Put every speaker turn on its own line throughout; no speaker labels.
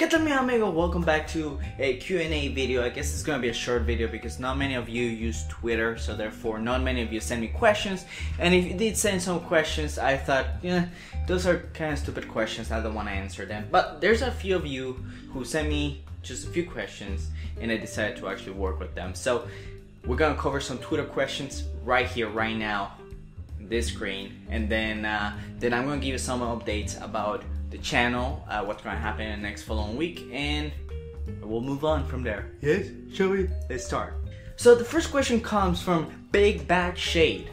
¿Qué tal mi amigo? Welcome back to a Q&A video. I guess it's gonna be a short video because not many of you use Twitter, so therefore not many of you send me questions. And if you did send some questions, I thought, yeah, those are kind of stupid questions, I don't want to answer them. But there's a few of you who sent me just a few questions and I decided to actually work with them. So we're gonna cover some Twitter questions right here, right now, this screen, and then I'm gonna give you some updates about the channel, what's going to happen in the next following week, and we'll move on from there. Yes? Shall we? Let's start. So the first question comes from Big Bag Shade.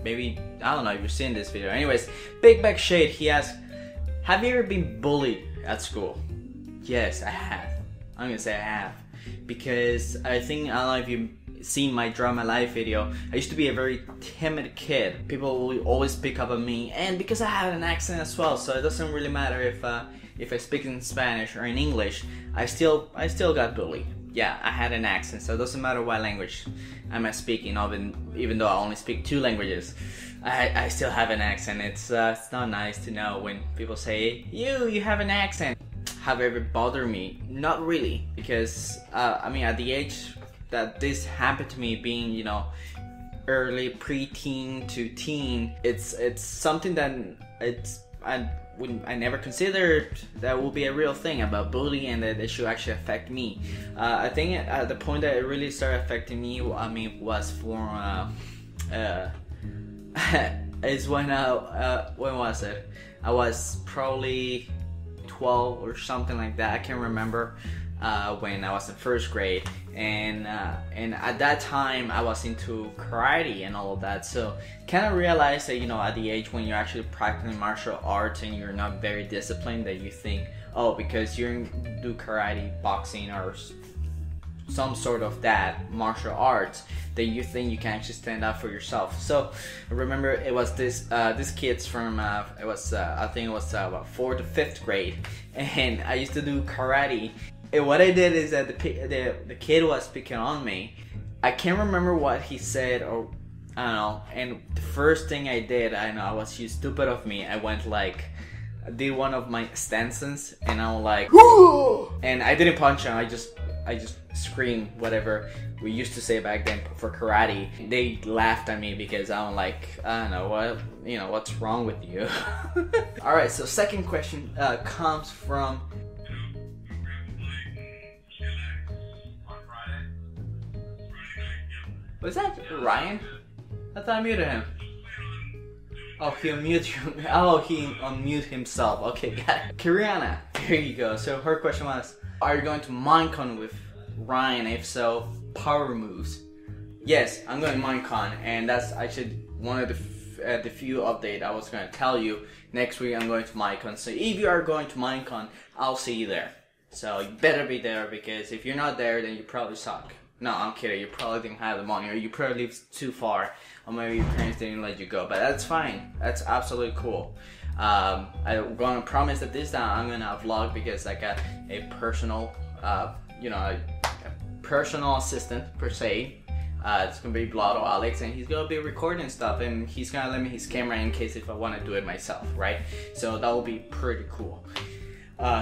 Maybe, I don't know if you're seeing this video. Anyways, Big Bag Shade, he asks, have you ever been bullied at school? Yes, I have. I'm gonna say I have. Because I think, I don't know if you've seen my Drama Live video, I used to be a very timid kid. People will always pick up on me, and because I have an accent as well, so it doesn't really matter if I speak in Spanish or in English, I still got bullied. Yeah, I had an accent, so it doesn't matter what language I'm speaking of, even though I only speak 2 languages, I still have an accent. It's not nice to know when people say, you have an accent. Have ever bothered me? Not really, because I mean, at the age that this happened to me, being, you know, early pre-teen to teen, it's something that I never considered that would be a real thing about bullying, and that it should actually affect me. I think at the point that it really started affecting me, I mean, was for is when was it? I was probably 12 or something like that. I can't remember. When I was in 1st grade, and at that time I was into karate and all of that, so kind of realized that, you know, at the age when you're actually practicing martial arts and you're not very disciplined, that you think, oh, because you do karate, boxing, or some sort of that martial arts, that you think you can actually stand up for yourself. So I remember it was this kids from it was I think it was about 4th to 5th grade, and I used to do karate. And what I did is that the kid was picking on me. I can't remember what he said, or I don't know. And the first thing I did, I know I was too stupid of me. I went like, I did one of my stances, and I was like, whoo! And I didn't punch him. I just screamed whatever we used to say back then for karate. They laughed at me because I'm like, I don't know what, you know, what's wrong with you? All right. So second question comes from. Was that Ryan? I thought I muted him. Oh, he unmuted. Oh, he unmuted himself. Okay, got it. Kiriana, there you go. So her question was, are you going to Minecon with Ryan? If so, power moves. Yes, I'm going to Minecon, and that's actually one of the few updates I was going to tell you. Next week I'm going to Minecon. So if you are going to Minecon, I'll see you there. So you better be there, because if you're not there, then you probably suck. No, I'm kidding. You probably didn't have the money, or you probably lived too far, or maybe your parents didn't let you go. But that's fine. That's absolutely cool. I'm gonna promise that this time I'm gonna vlog, because I got a personal, you know, a personal assistant per se. It's gonna be Blotto Alex, and he's gonna be recording stuff, and he's gonna lend me his camera in case if I want to do it myself, right? So that will be pretty cool.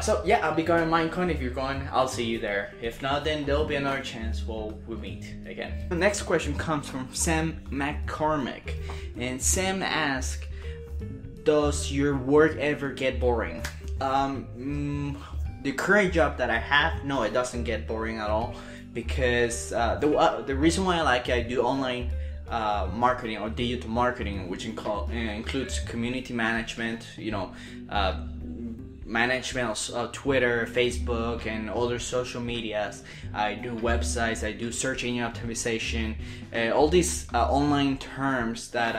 So yeah, I'll be going to Minecon. If you're going, I'll see you there. If not, then there'll be another chance we'll meet again. The next question comes from Sam McCormick, and Sam asks, does your work ever get boring? The current job that I have, no, it doesn't get boring at all, because the reason why I like it, I do online marketing or digital marketing, which includes community management, you know, management of Twitter, Facebook, and other social medias. I do websites, I do search engine optimization, all these online terms that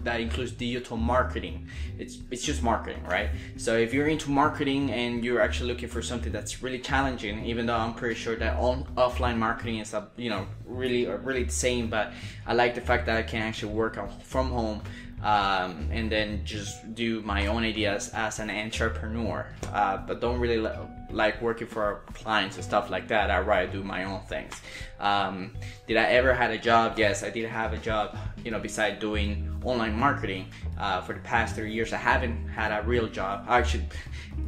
that includes digital marketing. It's just marketing, right? So if you're into marketing and you're actually looking for something that's really challenging, even though I'm pretty sure that offline marketing is really the same, but I like the fact that I can actually work from home. and then just do my own ideas as an entrepreneur, but don't really like working for clients and stuff like that. I'd rather do my own things. Did I ever had a job? Yes, I did have a job, you know, besides doing online marketing. For the past 3 years I haven't had a real job. Actually,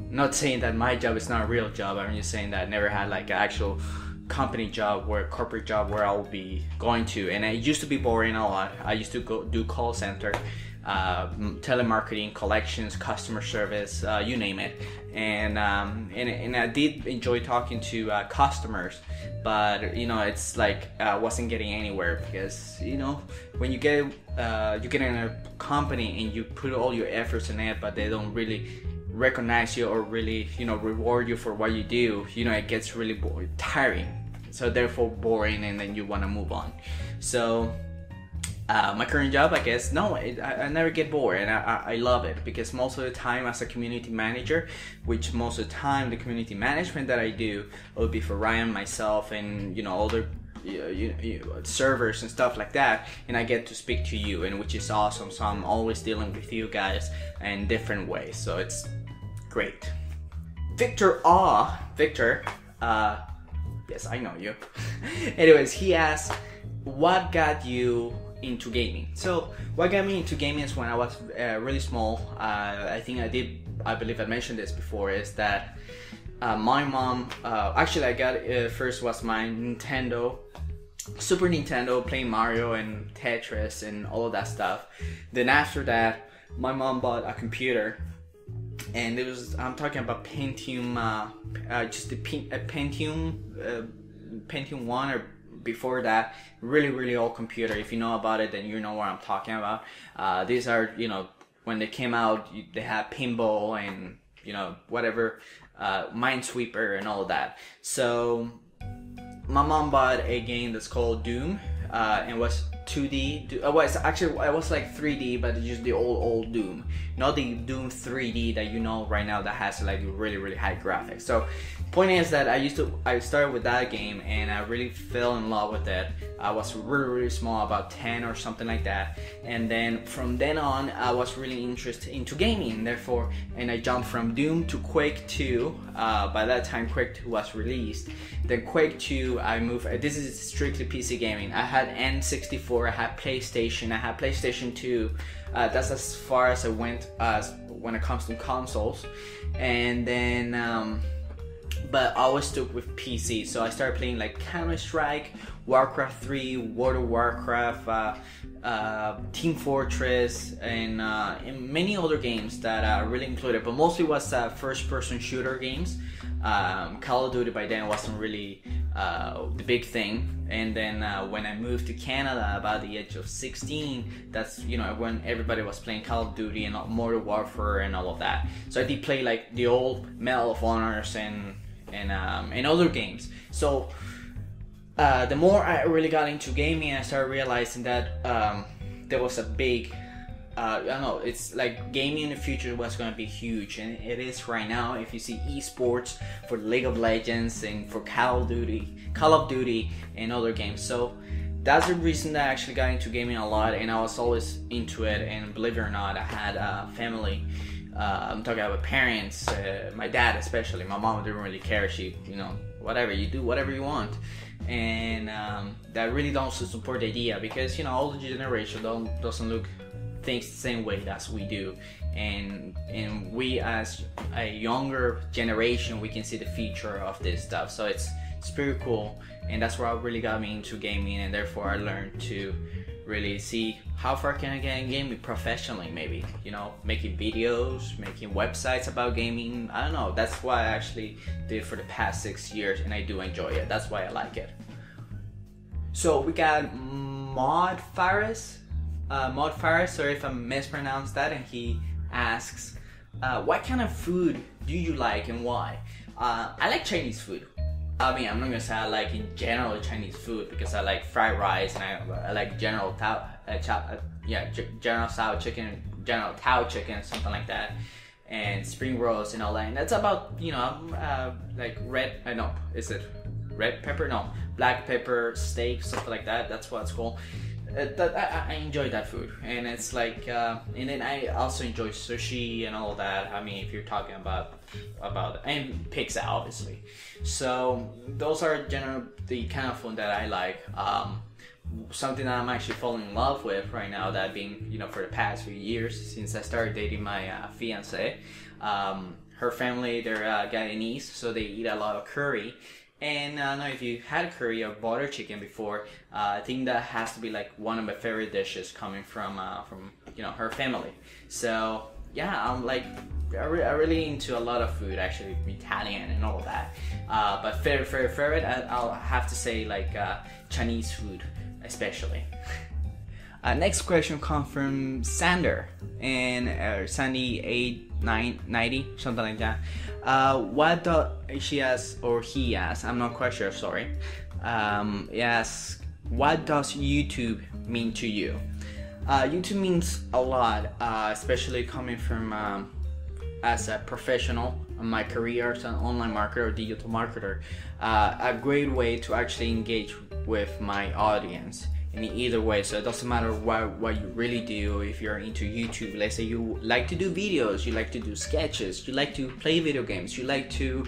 not saying that my job is not a real job, I'm just saying that I never had like an actual company job, where corporate job where I'll be going to, and it used to be boring a lot. I used to go do call center, telemarketing, collections, customer service, you name it, and I did enjoy talking to customers, but you know, it's like I wasn't getting anywhere, because you know, when you get in a company and you put all your efforts in it, but they don't really recognize you or really, you know, reward you for what you do, you know, it gets really tiring, so therefore boring, and then you want to move on. So my current job, I guess, no, I never get bored, and I love it, because most of the time as a community manager, which most of the time the community management that I do will be for Ryan, myself, and you know, other servers and stuff like that, and I get to speak to you, and which is awesome. So I'm always dealing with you guys in different ways, so it's great. Victor, yes, I know you. Anyways, he asked, what got you into gaming? So what got me into gaming is when I was really small. I believe I mentioned this before, is that my mom, actually I got, first was my Super Nintendo, playing Mario and Tetris and all of that stuff. Then after that, my mom bought a computer, and it was, I'm talking about Pentium, just a Pentium 1 or before that, really old computer. If you know about it, then you know what I'm talking about. These are, you know, when they came out, they had pinball and, you know, whatever, Minesweeper and all of that. So my mom bought a game that's called Doom, and was 2D. It was like 3D, but it's just the old Doom, not the Doom 3D that you know right now that has like really high graphics. So point is that I started with that game, and I really fell in love with it. I was really small, about 10 or something like that, and then from then on I was really interested into gaming, therefore, and I jumped from Doom to Quake 2. By that time Quake 2 was released. Then Quake 2 I moved, this is strictly PC gaming. I had N64, I had PlayStation 2. That's as far as I went when it comes to consoles, and then but I always stuck with PC. So I started playing like Counter-Strike, Warcraft 3, World of Warcraft, Team Fortress, and many other games that I really included, but mostly was first-person shooter games. Call of Duty by then wasn't really the big thing, and then when I moved to Canada about the age of 16, that's, you know, when everybody was playing Call of Duty and Modern Warfare and all of that. So I did play like the old Medal of Honors and other games. So the more I really got into gaming, I started realizing that there was a big I don't know, it's like gaming in the future was going to be huge, and it is right now. If you see esports for League of Legends and for Call of Duty and other games. So that's the reason that I actually got into gaming a lot, and I was always into it. And believe it or not, I had a family. I'm talking about parents, my dad especially. My mom didn't really care. She, you know, whatever, you do whatever you want. And that really don't support the idea, because, you know, older generation doesn't look things the same way as we do, and we as a younger generation, we can see the future of this stuff. So it's pretty cool, and that's what really got me into gaming, and therefore I learned to really see how far can I get in gaming professionally, maybe, you know, making videos, making websites about gaming. I don't know, that's what I actually did for the past 6 years, and I do enjoy it. That's why I like it. So we got Mod Faris, sorry if I mispronounced that, and he asks, what kind of food do you like and why? I like Chinese food. I mean, I'm not gonna say I like in general Chinese food, because I like fried rice, and I like General Tao chicken, General Tao chicken, something like that, and spring rolls and all that. And that's about, you know, like black pepper steak, something like that. That's what it's called. I enjoy that food, and it's like, and then I also enjoy sushi and all that. I mean, if you're talking about and pizza, obviously. So those are generally the kind of food that I like. Something that I'm actually falling in love with right now, that being, you know, for the past few years since I started dating my fiance. Her family, they're Guyanese, so they eat a lot of curry. And I don't know if you had curry or butter chicken before. I think that has to be like one of my favorite dishes coming from you know, her family. So yeah, I'm like I'm really into a lot of food, actually, Italian and all that. But favorite, I'll have to say like Chinese food, especially. Next question comes from Sander, and Sandy 8990, something like that. What does she asks, or he asks, I'm not quite sure, sorry. He asks, what does YouTube mean to you? YouTube means a lot, especially coming from as a professional in my career as an online marketer or digital marketer. A great way to actually engage with my audience in either way. So it doesn't matter what you really do. If you're into YouTube, let's say you like to do videos, you like to do sketches, you like to play video games, you like to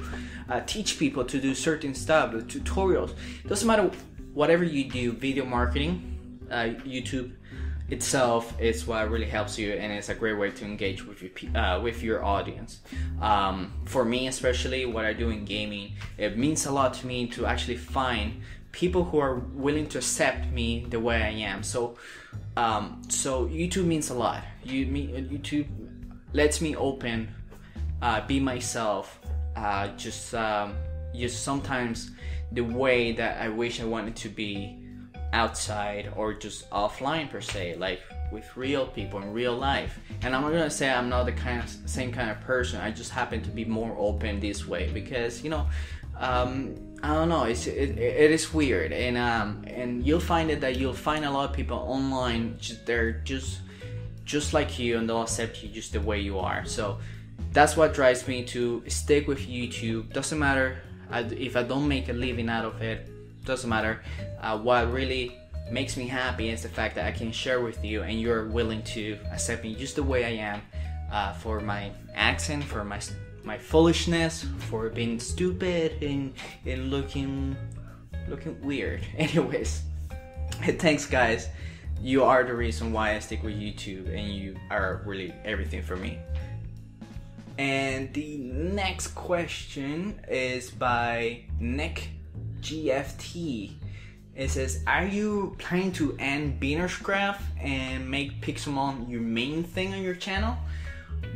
teach people to do certain stuff, the tutorials. It doesn't matter, whatever you do, video marketing, YouTube itself is what really helps you, and it's a great way to engage with your audience. For me especially, what I do in gaming, it means a lot to me to actually find people who are willing to accept me the way I am. So YouTube means a lot. YouTube lets me open, be myself, just sometimes the way that I wish I wanted to be outside, or just offline per se, like with real people in real life. And I'm not gonna say I'm not the same kind of person. I just happen to be more open this way because, you know, I don't know, it is weird, and you'll find that you'll find a lot of people online, they're just like you, and they'll accept you just the way you are. So that's what drives me to stick with YouTube. Doesn't matter if I don't make a living out of it, doesn't matter. What really makes me happy is the fact that I can share with you, and you're willing to accept me just the way I am, for my accent, for my foolishness, for being stupid and looking weird. Anyways, thanks guys. You are the reason why I stick with YouTube, and you are really everything for me. And the next question is by Nick GFT. It says, are you planning to end Beginnerscraft and make Pixelmon your main thing on your channel?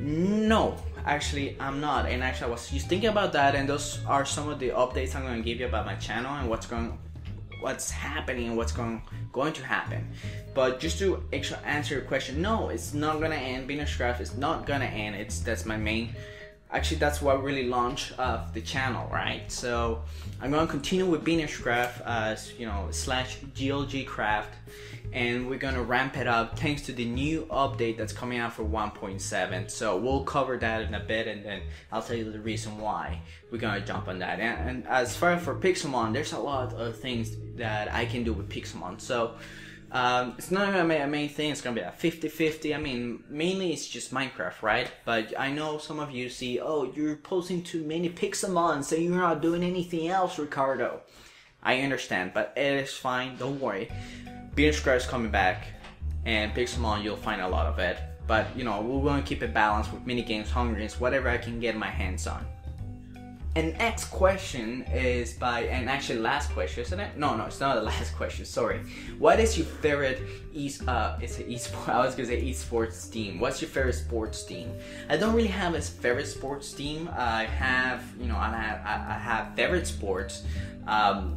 No, actually I'm not. And actually I was just thinking about that, and those are some of the updates I'm going to give you about my channel and what's happening and what's going to happen. But just to answer your question, no, it's not going to end. Beginnerscraft is not going to end. That's my main. Actually, that's what really launched the channel, right? So I'm going to continue with Beginnerscraft, as you know, /GLGcraft, and we're going to ramp it up thanks to the new update that's coming out for 1.7. So we'll cover that in a bit, and then I'll tell you the reason why we're going to jump on that. And as far for Pixelmon, there's a lot of things that I can do with Pixelmon. So it's not gonna be a main thing, it's gonna be a 50-50. I mean, mainly it's just Minecraft, right? But I know some of you see, oh, you're posting too many Pixelmon, so you're not doing anything else, Ricardo. I understand, but it is fine, don't worry. Beginnerscraft is coming back, and Pixelmon, you'll find a lot of it. But, you know, we're gonna keep it balanced with minigames, Hunger Games, whatever I can get my hands on. And next question is by, and actually last question, isn't it? No, it's not the last question, sorry. What is your favorite esports team? What's your favorite sports team? I don't really have a favorite sports team. I have, you know, I have favorite sports.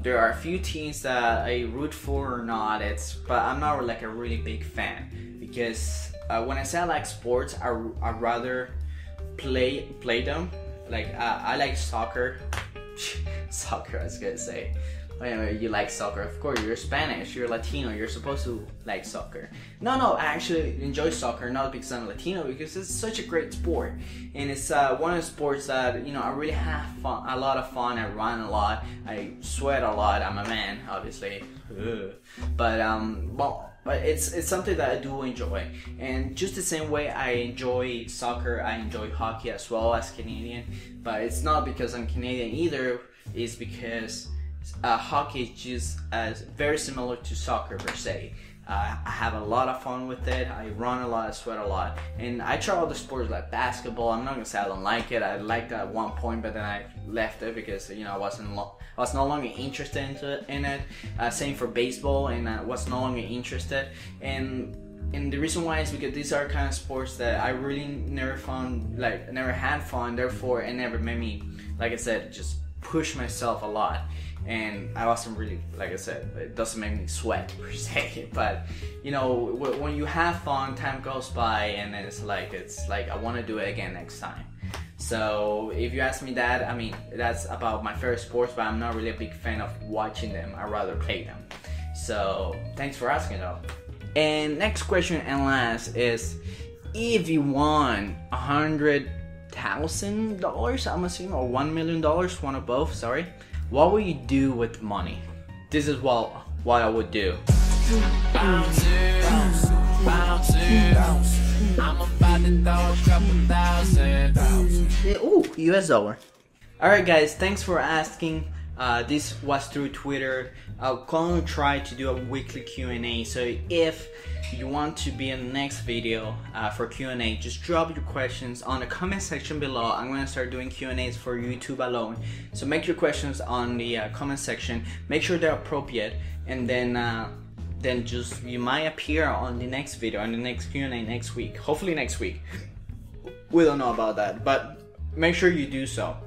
There are a few teams that I root for or not, but I'm not like a really big fan, because when I say I like sports, I'd rather play them. Like, I like soccer. Soccer, I was gonna say. Anyway, you like soccer. Of course, you're Spanish, you're Latino, you're supposed to like soccer. No, I actually enjoy soccer, not because I'm Latino, because it's such a great sport. And it's one of the sports that, you know, I really have a lot of fun. I run a lot, I sweat a lot. I'm a man, obviously. But, well, but it's something that I do enjoy. And just the same way I enjoy soccer, I enjoy hockey as well as Canadian. But it's not because I'm Canadian either. It's because hockey is just very similar to soccer per se. I have a lot of fun with it. I run a lot, I sweat a lot, and I try other sports like basketball. I'm not gonna say I don't like it. I liked it at one point, but then I left it because I was no longer interested in it. Same for baseball, and I was no longer interested. And the reason why is because these are kind of sports that I really never had fun. Therefore, it never made me, like I said, just push myself a lot. And I wasn't really, like I said, it doesn't make me sweat per se, but when you have fun, time goes by, and then it's like I want to do it again next time. So if you ask me that, I mean, that's about my favorite sports, but I'm not really a big fan of watching them. I'd rather play them. So thanks for asking though. And next question and last is, if you won $100,000, I'm assuming, or $1 million, one of both, sorry, what would you do with money? This is what I would do.
I'm about to throw a couple thousand.
Ooh, US dollar. Alright guys, thanks for asking. This was through Twitter. I'll gonna try to do a weekly Q&A, so if you want to be in the next video for Q&A, just drop your questions on the comment section below. I'm gonna start doing Q&As for YouTube alone, so make your questions on the comment section, make sure they're appropriate, and then just you might appear on the next video, on the next Q&A next week, hopefully next week. We don't know about that, but make sure you do so.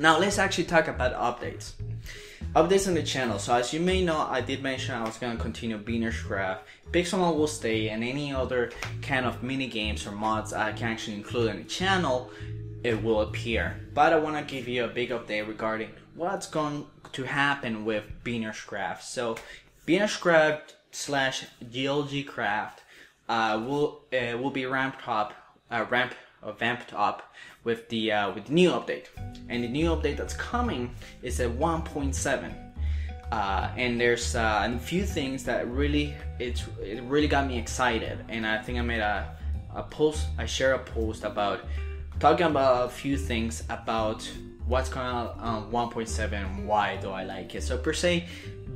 Now let's actually talk about updates on the channel. So as you may know, I did mention I was going to continue Beginner's Craft. Pixel will stay, and any other kind of mini games or mods I can actually include in the channel, it will appear. But I want to give you a big update regarding what's going to happen with Beginner's Craft. So Beginner's Craft / GLG Craft will be vamped up with the new update, and the new update that's coming is at 1.7, and there's a few things that really it really got me excited, and I think I made a post. I shared a post about talking about a few things about what's going on 1.7 and why do I like it. So per se,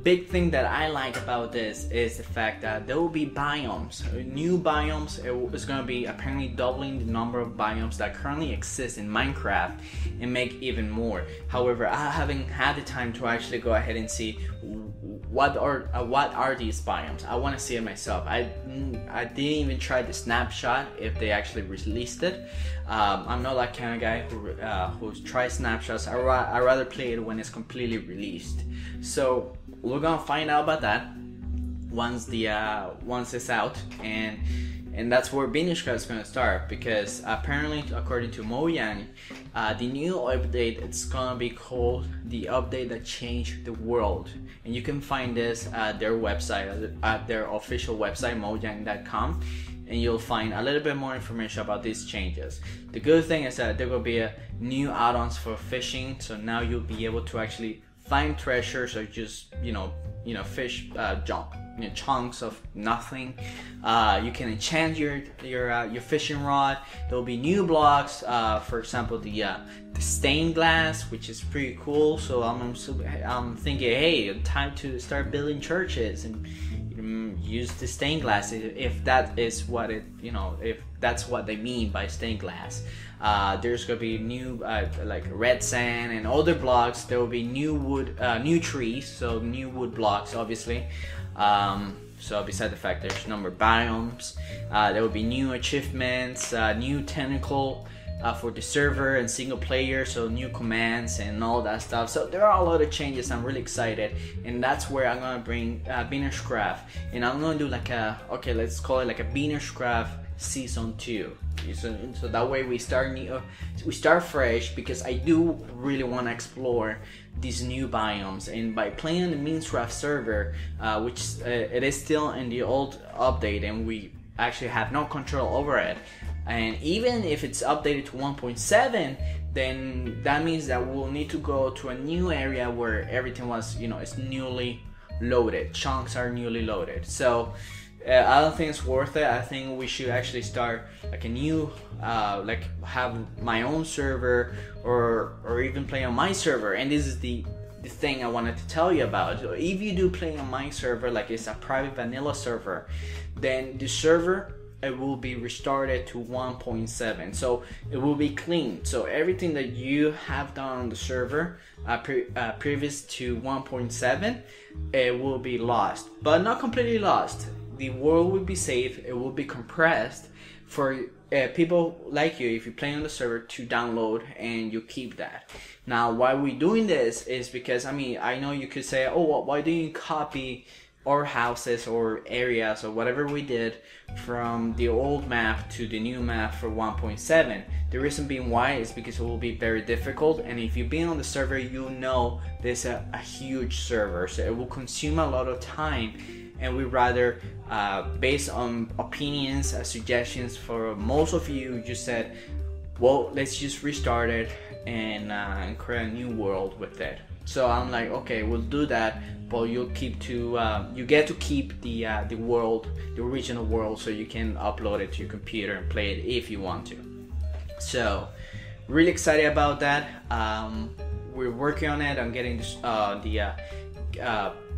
big thing that I like about this is the fact that there will be biomes, new biomes. It's going to be apparently doubling the number of biomes that currently exist in Minecraft and make even more. However, I haven't had the time to actually go ahead and see what are these biomes. I want to see it myself. I didn't even try the snapshot if they actually released it. I'm not that kind of guy who tries snapshots. I rather play it when it's completely released. So we're gonna find out about that once it's out, and that's where Beginner's Craft is gonna start, because apparently, according to Mojang, the new update, it's gonna be called the update that changed the world, and you can find this at their website, at their official website, mojang.com, and you'll find a little bit more information about these changes. The good thing is that there will be new add-ons for fishing, so now you'll be able to actually find treasures or just fish chunks of nothing. You can enchant your fishing rod. There will be new blocks, for example the stained glass, which is pretty cool. So I'm thinking, hey, time to start building churches and use the stained glass if that is what if that's what they mean by stained glass. There's gonna be new like red sand and other blocks. There will be new wood, new trees, so new wood blocks, obviously. So beside the fact there's number of biomes, there will be new achievements, new technical for the server and single player, so new commands and all that stuff. So there are a lot of changes. I'm really excited, and that's where I'm gonna bring Beginner's Craft, and I'm gonna do like let's call it like a Beginner's Craft season 2. So that way we start fresh, because I do really want to explore these new biomes, and by playing the Minecraft server, which it is still in the old update, and we actually have no control over it. And even if it's updated to 1.7, then that means that we'll need to go to a new area where everything was, is newly loaded. Chunks are newly loaded. So I don't think it's worth it. I think we should actually start like a new, like have my own server, or even play on my server. And this is the thing I wanted to tell you about. So if you do play on my server, like it's a private vanilla server, then the server, it will be restarted to 1.7, so it will be clean. So everything that you have done on the server previous to 1.7, it will be lost, but not completely lost. The world will be safe. It will be compressed for people like you, if you play on the server, to download, and you keep that. Now, why we doing this is because, I mean, I know you could say, oh, well, why do you copy our houses or areas or whatever we did from the old map to the new map for 1.7? The reason being why is because it will be very difficult, and if you've been on the server, you know there's a huge server, so it will consume a lot of time, and we rather, based on opinions, suggestions for most of you, just said, well, let's just restart it and create a new world with it. So I'm like, okay, we'll do that, but you'll keep to you get to keep the world, the original world, so you can upload it to your computer and play it if you want to. So really excited about that. We're working on it. I'm getting this,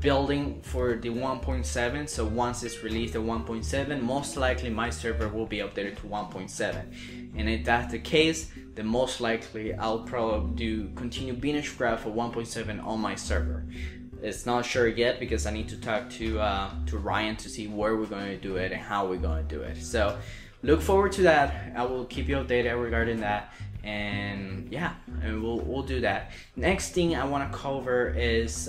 building for the 1.7. So once it's released at 1.7, most likely my server will be updated to 1.7. And if that's the case, then most likely I'll probably continue Binishcraft for 1.7 on my server. It's not sure yet because I need to talk to Ryan to see where we're going to do it and how we're going to do it. So look forward to that. I will keep you updated regarding that. And yeah, and we'll do that. Next thing I want to cover is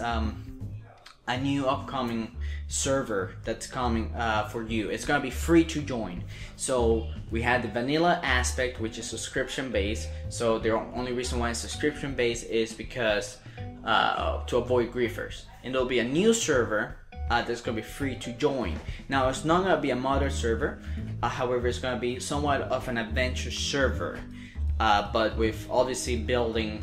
a new upcoming server that's coming for you. It's gonna be free to join. So we had the vanilla aspect, which is subscription based. So the only reason why it's subscription based is because to avoid griefers. And there'll be a new server that's gonna be free to join. Now it's not gonna be a modern server, however it's gonna be somewhat of an adventure server, but with obviously building,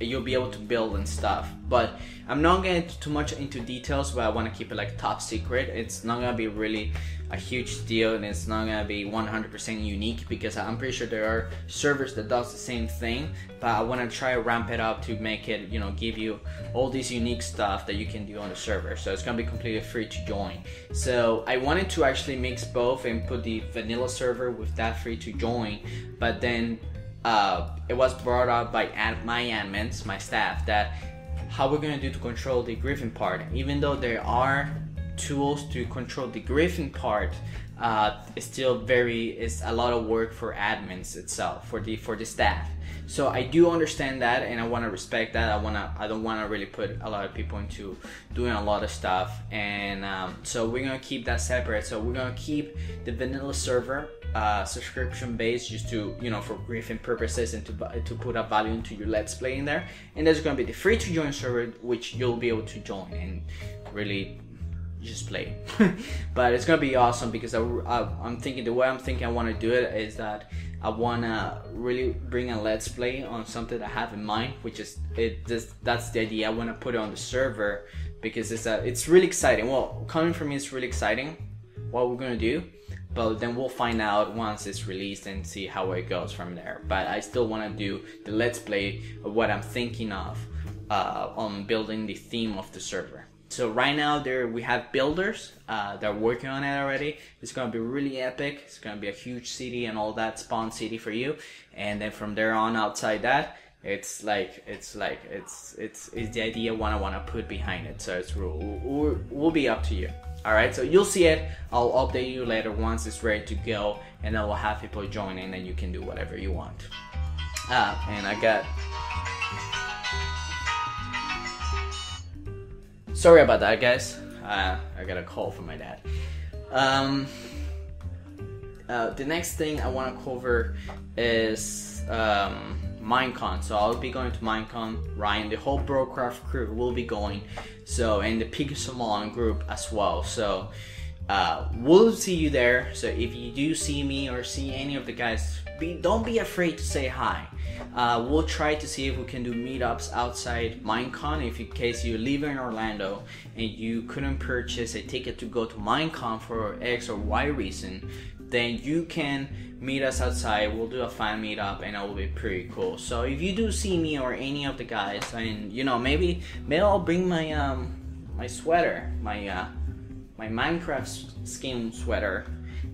you'll be able to build and stuff. But I'm not getting too much into details, but I want to keep it like top secret. It's not gonna be really a huge deal, and it's not gonna be 100% unique, because I'm pretty sure there are servers that does the same thing, but I want to try to ramp it up to make it, you know, give you all this unique stuff that you can do on the server. So it's gonna be completely free to join. So I wanted to actually mix both and put the vanilla server with that free to join, but then it was brought up by my admins, my staff, that how we're going to do to control the griefing part. Even though there are tools to control the griefing part, it's still it's a lot of work for admins itself, for the staff. So I do understand that, and I want to respect that. I don't want to really put a lot of people into doing a lot of stuff, and so we're gonna keep that separate. So we're gonna keep the vanilla server subscription based, just to, you know, for griefing purposes, and to put a value into your let's play in there. And there's gonna be the free to join server, which you'll be able to join and really just play. But it's gonna be awesome, because I'm thinking, the way I'm thinking I want to do it is that I want to really bring a let's play on something I have in mind, which is that's the idea. I want to put it on the server because it's really exciting. Well, coming from me, it's really exciting what we're gonna do, but then we'll find out once it's released and see how it goes from there. But I still want to do the let's play of what I'm thinking of on building the theme of the server. So right now we have builders that are working on it already. It's gonna be really epic. It's gonna be a huge city and all that, spawn city for you. And then from there on, outside that, it's the idea what I want to put behind it. So will be up to you. All right, so you'll see it. I'll update you later once it's ready to go, and then we'll have people join in, and you can do whatever you want. And I got. Sorry about that, guys. I got a call from my dad. The next thing I want to cover is Minecon. So I'll be going to Minecon. Ryan, the whole Brocraft crew will be going. So, and the Pig Salon group as well. So we'll see you there. So if you do see me or see any of the guys, don't be afraid to say hi. We'll try to see if we can do meetups outside Minecon. If in case you live in Orlando and you couldn't purchase a ticket to go to Minecon for X or Y reason, then you can meet us outside. We'll do a fan meetup and it will be pretty cool. So if you do see me or any of the guys, and you know, maybe I'll bring my my sweater, my Minecraft skin sweater.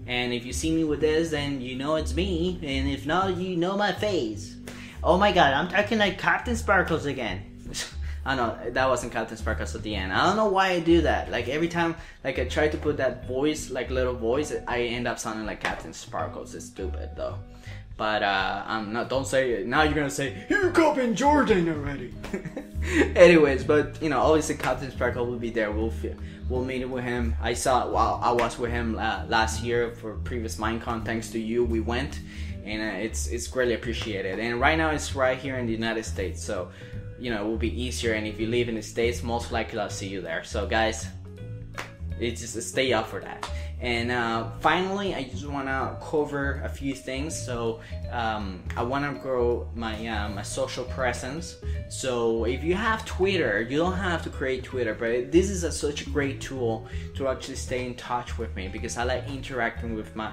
And if you see me with this, then you know it's me, and if not, you know my face. Oh my god, I'm talking like Captain Sparkles again. I know, that wasn't Captain Sparkles at the end. I don't know why I do that. Like every time like I try to put that voice, like little voice, I end up sounding like Captain Sparkles. It's stupid though. But I'm not, don't say it. Now you're gonna say, here Captain Jordan already. Anyways, but you know, obviously Captain Sparkle will be there. We'll meet with him. I was with him last year for previous Minecon. Thanks to you, we went, and it's greatly appreciated. And right now it's right here in the United States, so you know it will be easier. And if you live in the States, most likely I'll see you there. So guys, it's just stay up for that. And finally, I just want to cover a few things. So I want to grow my my social presence. So if you have Twitter, you don't have to create Twitter, but this is such a great tool to actually stay in touch with me, because I like interacting with my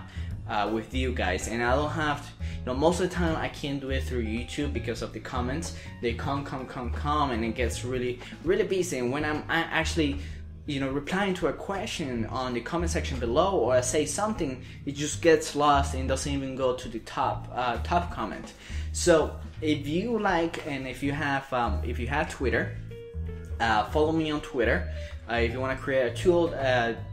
with you guys, and I don't have to, you know, most of the time I can't do it through YouTube because of the comments. They come, and it gets really busy. And when I'm actually, you know, replying to a question on the comment section below, or I say something, it just gets lost and doesn't even go to the top comment. So if you like, and if you have Twitter, follow me on Twitter. If you want to create a tool,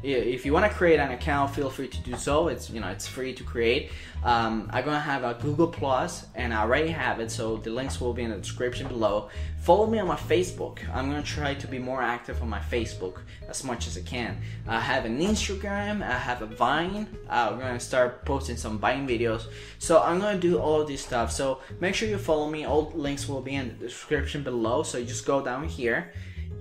if you want to create an account, feel free to do so. It's, you know, it's free to create. I'm gonna have a Google Plus, and I already have it, so the links will be in the description below. Follow me on my Facebook. I'm gonna try to be more active on my Facebook as much as I can. I have an Instagram, I have a Vine. I'm gonna start posting some Vine videos. So I'm gonna do all of this stuff. So make sure you follow me. All links will be in the description below. So you just go down here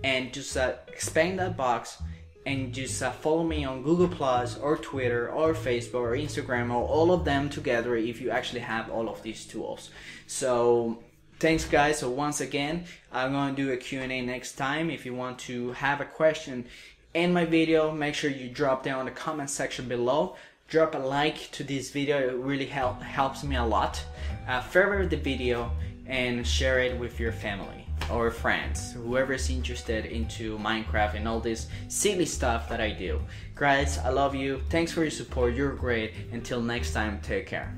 and just expand that box and just follow me on Google Plus or Twitter or Facebook or Instagram, or all of them together if you actually have all of these tools. So thanks guys. So once again, I'm going to do a Q&A next time. If you want to have a question in my video, make sure you drop down in the comment section below. Drop a like to this video. It really helps me a lot. Favorite the video and share it with your family or friends, whoever is interested into Minecraft and all this silly stuff that I do. Guys, I love you. Thanks for your support. You're great. Until next time, take care.